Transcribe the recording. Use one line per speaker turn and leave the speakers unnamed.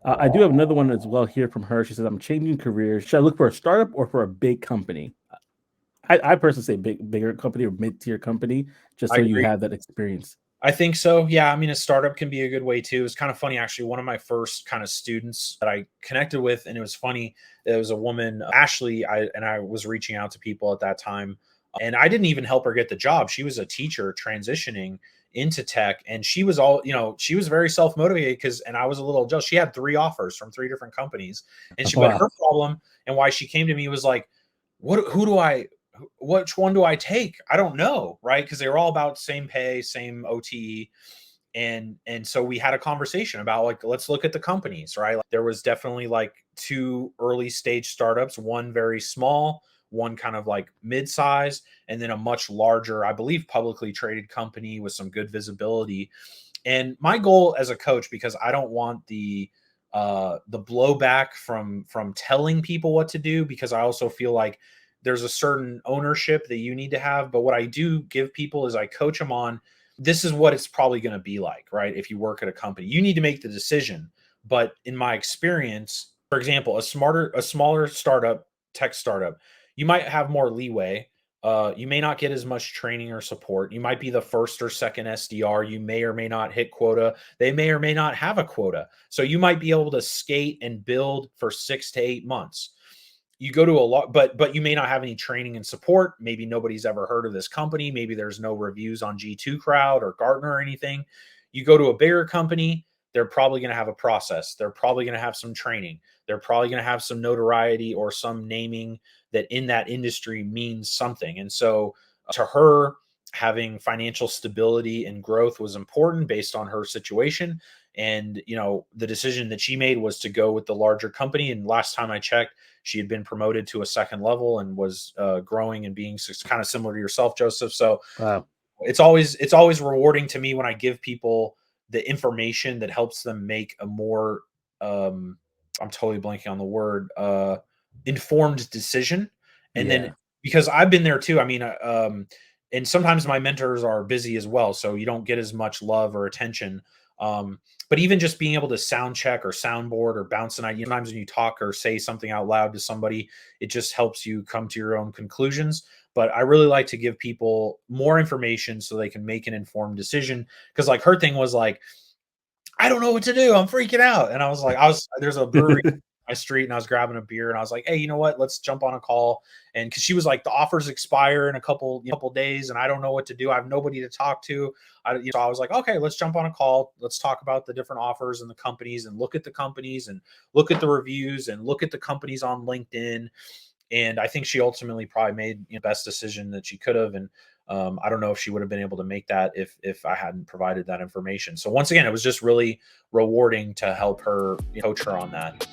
I do have another one as well here from her. She says, "I'm changing careers. Should I look for a startup or for a big company?" I personally say bigger company or mid tier company, just
I
so you
agree.
have that experience.
I think so. Yeah. I mean, a startup can be a good way too. It's kind of funny, actually. One of my first kind of students that I connected with, and it was funny. It was a woman, Ashley. I was reaching out to people at that time, and I didn't even help her get the job. She was a teacher transitioning into tech, and she was all, she was very self motivated and I was a little jealous. She had three offers from three different companies, but
Wow.
her problem and why she came to me was like, who do I which one do I take? I don't know, right? Because they were all about same pay, same OTE. And so we had a conversation about, like, let's look at the companies, right? Like, there was definitely like two early stage startups, one very small, one kind of like mid-size, and then a much larger, I believe, publicly traded company with some good visibility. And my goal as a coach, because I don't want the blowback from telling people what to do, because I also feel like there's a certain ownership that you need to have. But what I do give people is I coach them on, this is what it's probably going to be like, right? If you work at a company, you need to make the decision. But in my experience, for example, a smaller startup, tech startup, you might have more leeway. You may not get as much training or support. You might be the first or second SDR. You may or may not hit quota. They may or may not have a quota. So you might be able to skate and build for 6 to 8 months. You go to a lot, but you may not have any training and support. Maybe nobody's ever heard of this company. Maybe there's no reviews on G2 Crowd or Gartner or anything. You go to a bigger company, they're probably going to have a process. They're probably going to have some training. They're probably going to have some notoriety or some naming that in that industry means something. And so to her, having financial stability and growth was important based on her situation. And, the decision that she made was to go with the larger company. And last time I checked, she had been promoted to a second level and was growing and being kind of similar to yourself, Joseph. So
Wow.
it's always rewarding to me when I give people the information that helps them make a more I'm totally blanking on the word, informed decision. And then,
Yeah.
because I've been there too. I mean, and sometimes my mentors are busy as well, so you don't get as much love or attention. Um, but even just being able to sound check or soundboard or bounce an idea, sometimes when you talk or say something out loud to somebody, it just helps you come to your own conclusions. But I really like to give people more information so they can make an informed decision. Because, like, her thing was like, I don't know what to do. I'm freaking out. And I was like, there's a brewery on my street, and I was grabbing a beer, and I was like, hey, you know what? Let's jump on a call. And because she was like, the offers expire in a couple days, and I don't know what to do. I have nobody to talk to. So I was like, okay, let's jump on a call. Let's talk about the different offers and the companies, and look at the companies and look at the reviews and look at the companies on LinkedIn. And I think she ultimately probably made the best decision that she could have. And I don't know if she would have been able to make that if I hadn't provided that information. So once again, it was just really rewarding to help her, coach her on that.